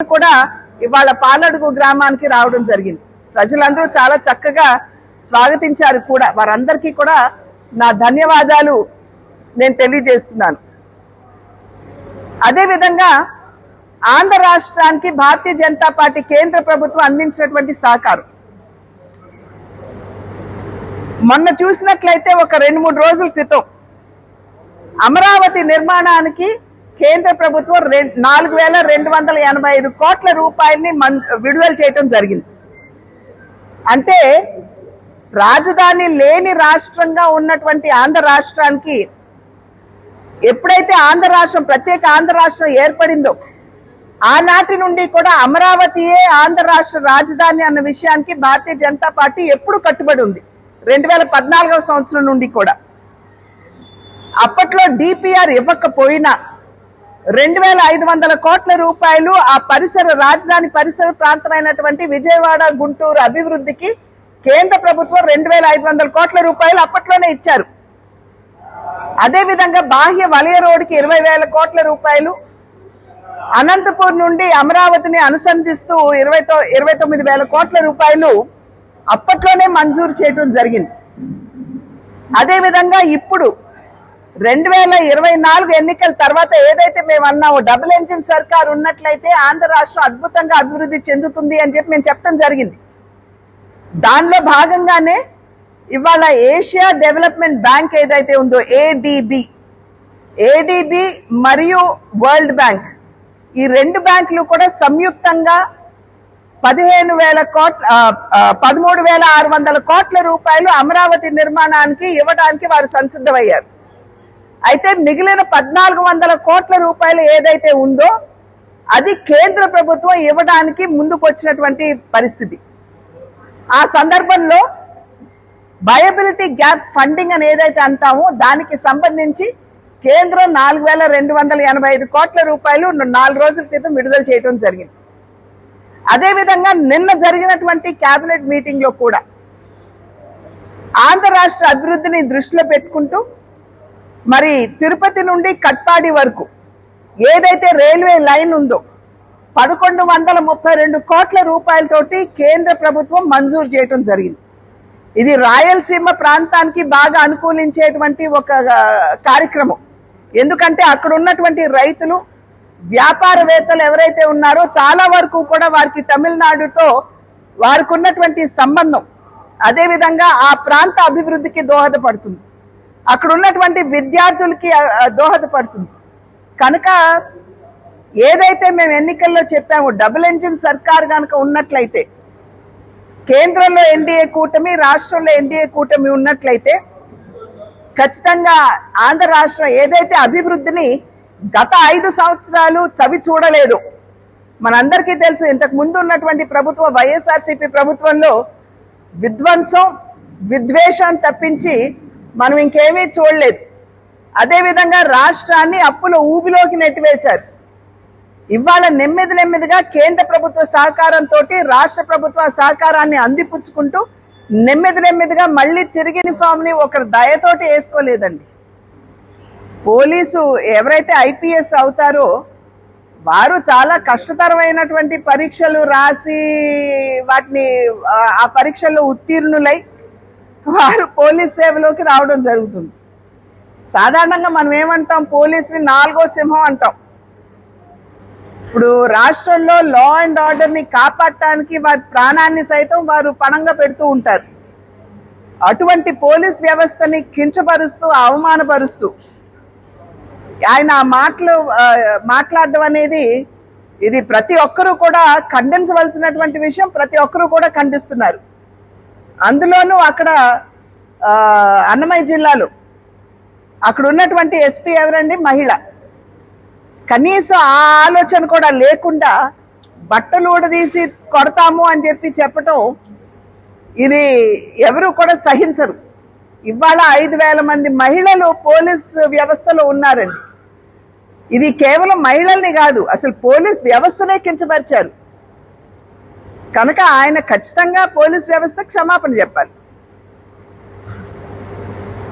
కూడా ఇవాళ పాలడుగు గ్రామానికి రావడం జరిగింది. ప్రజలందరూ చాలా చక్కగా స్వాగతించారు కూడా. వారందరికీ కూడా నా ధన్యవాదాలు నేను తెలియజేస్తున్నాను. అదేవిధంగా ఆంధ్ర రాష్ట్రానికి భారతీయ జనతా పార్టీ కేంద్ర ప్రభుత్వం అందించినటువంటి సహకారం మొన్న చూసినట్లయితే ఒక 2-3 రోజుల క్రితం అమరావతి నిర్మాణానికి కేంద్ర ప్రభుత్వం 4,285 కోట్ల రూపాయలని విడుదల చేయడం జరిగింది. అంటే రాజధాని లేని రాష్ట్రంగా ఉన్నటువంటి ఆంధ్ర రాష్ట్రానికి ఎప్పుడైతే ఆంధ్ర రాష్ట్రం ప్రత్యేక ఆంధ్ర రాష్ట్రం ఏర్పడిందో ఆనాటి నుండి కూడా అమరావతియే ఆంధ్ర రాష్ట్ర రాజధాని అన్న విషయానికి భారతీయ జనతా పార్టీ ఎప్పుడు కట్టుబడి ఉంది. 2014వ సంవత్సరం నుండి కూడా. అప్పట్లో డిపిఆర్ ఇవ్వకపోయినా 2,500 కోట్ల రూపాయలు ఆ రాజధాని పరిసర ప్రాంతమైనటువంటి విజయవాడ గుంటూరు అభివృద్ధికి కేంద్ర ప్రభుత్వం 2,500 కోట్ల రూపాయలు అప్పట్లోనే ఇచ్చారు. అదేవిధంగా బాహ్య వలయ రోడ్డుకి 20,000 కోట్ల రూపాయలు, అనంతపూర్ నుండి అమరావతిని అనుసంధిస్తూ 29,000 కోట్ల రూపాయలు అప్పట్లోనే మంజూరు చేయడం జరిగింది. అదేవిధంగా ఇప్పుడు 2024 ఎన్నికల తర్వాత ఏదైతే మేము అన్నామో డబుల్ ఇంజిన్ సర్కార్ ఉన్నట్లయితే ఆంధ్ర రాష్ట్రం అద్భుతంగా అభివృద్ధి చెందుతుంది అని చెప్పి మేము చెప్పడం జరిగింది. దానిలో భాగంగానే ఇవాళ ఏషియా డెవలప్మెంట్ బ్యాంక్ ఏదైతే ఉందో ఏడిబి మరియు వరల్డ్ బ్యాంక్, ఈ 2 బ్యాంకులు కూడా సంయుక్తంగా 13,600 కోట్ల రూపాయలు అమరావతి నిర్మాణానికి ఇవ్వడానికి వారు సంసిద్ధమయ్యారు. అయితే మిగిలిన 1,400 కోట్ల రూపాయలు ఏదైతే ఉందో అది కేంద్ర ప్రభుత్వం ఇవ్వడానికి ముందుకు వచ్చినటువంటి పరిస్థితి. ఆ సందర్భంలో వయబిలిటీ గ్యాప్ ఫండింగ్ అని ఏదైతే అంటామో దానికి సంబంధించి కేంద్రం 4,285 కోట్ల రూపాయలు 4 రోజుల క్రితం విడుదల చేయడం జరిగింది. అదేవిధంగా నిన్న జరిగినటువంటి కేబినెట్ మీటింగ్ లో కూడా ఆంధ్ర రాష్ట్ర అభివృద్ధిని దృష్టిలో పెట్టుకుంటూ మరి తిరుపతి నుండి కట్పాడి వరకు ఏదైతే రైల్వే లైన్ ఉందో 1,132 కోట్ల రూపాయలతోటి కేంద్ర ప్రభుత్వం మంజూరు చేయడం జరిగింది. ఇది రాయలసీమ ప్రాంతానికి బాగా అనుకూలించేటువంటి ఒక కార్యక్రమం. ఎందుకంటే అక్కడ ఉన్నటువంటి రైతులు, వ్యాపారవేత్తలు ఎవరైతే ఉన్నారో చాలా వరకు కూడా వారికి తమిళనాడుతో వారికి ఉన్నటువంటి సంబంధం, అదేవిధంగా ఆ ప్రాంత అభివృద్ధికి దోహదపడుతుంది, అక్కడ ఉన్నటువంటి విద్యార్థులకి దోహదపడుతుంది. కనుక ఏదైతే మేము ఎన్నికల్లో చెప్పామో డబుల్ ఇంజిన్ సర్కార్ కనుక ఉన్నట్లయితే, కేంద్రంలో ఎన్డీఏ కూటమి, రాష్ట్రంలో ఎన్డీఏ కూటమి ఉన్నట్లయితే ఖచ్చితంగా ఆంధ్ర రాష్ట్రం ఏదైతే అభివృద్ధిని గత 5 సంవత్సరాలు చవి చూడలేదు. మనందరికీ తెలుసు, ఇంతకు ముందు ఉన్నటువంటి ప్రభుత్వం వైఎస్ఆర్సీపీ ప్రభుత్వంలో విధ్వంసం, విద్వేషం తప్పించి మనం ఇంకేమీ చూడలేదు. అదేవిధంగా రాష్ట్రాన్ని అప్పుల ఊబిలోకి నెట్టివేశారు. ఇవాళ నెమ్మదిగా కేంద్ర ప్రభుత్వ సహకారంతో రాష్ట్ర ప్రభుత్వ సహకారాన్ని అందిపుచ్చుకుంటూ నెమ్మదిగా మళ్ళీ తిరిగి యూనిఫామ్ ని ఒకరి దయతోటి వేసుకోలేదండి. పోలీసు ఎవరైతే ఐపీఎస్ అవుతారో వారు చాలా కష్టతరమైనటువంటి పరీక్షలు రాసి వాటిని ఆ పరీక్షల్లో ఉత్తీర్ణులై వారు పోలీస్ సేవలోకి రావడం జరుగుతుంది. సాధారణంగా మనం ఏమంటాం, పోలీసుని 4వ సింహం అంటాం. ఇప్పుడు రాష్ట్రంలో లా అండ్ ఆర్డర్ ని కాపాడటానికి వారి ప్రాణాన్ని సైతం వారు పణంగా పెడుతూ ఉంటారు. అటువంటి పోలీస్ వ్యవస్థని కించపరుస్తూ, అవమానపరుస్తూ ఆయన ఆ మాట్లాడడం అనేది ఇది ప్రతి ఒక్కరూ కూడా ఖండించవలసినటువంటి విషయం. ప్రతి ఒక్కరూ కూడా ఖండిస్తున్నారు. అందులోనూ అక్కడ అన్నమయ్య జిల్లాలో అక్కడ ఉన్నటువంటి ఎస్పీ ఎవరండి, మహిళ. కనీసం ఆ ఆలోచన కూడా లేకుండా బట్టలు ఊడదీసి కొడతాము అని చెప్పటం ఇది ఎవరు కూడా సహించరు. ఇవాళ 5,000 మంది మహిళలు పోలీస్ వ్యవస్థలో ఉన్నారండి. ఇది కేవలం మహిళల్ని కాదు, అసలు పోలీస్ వ్యవస్థనే కించపరిచారు. కనుక ఆయన ఖచ్చితంగా పోలీస్ వ్యవస్థ క్షమాపణ చెప్పాలి.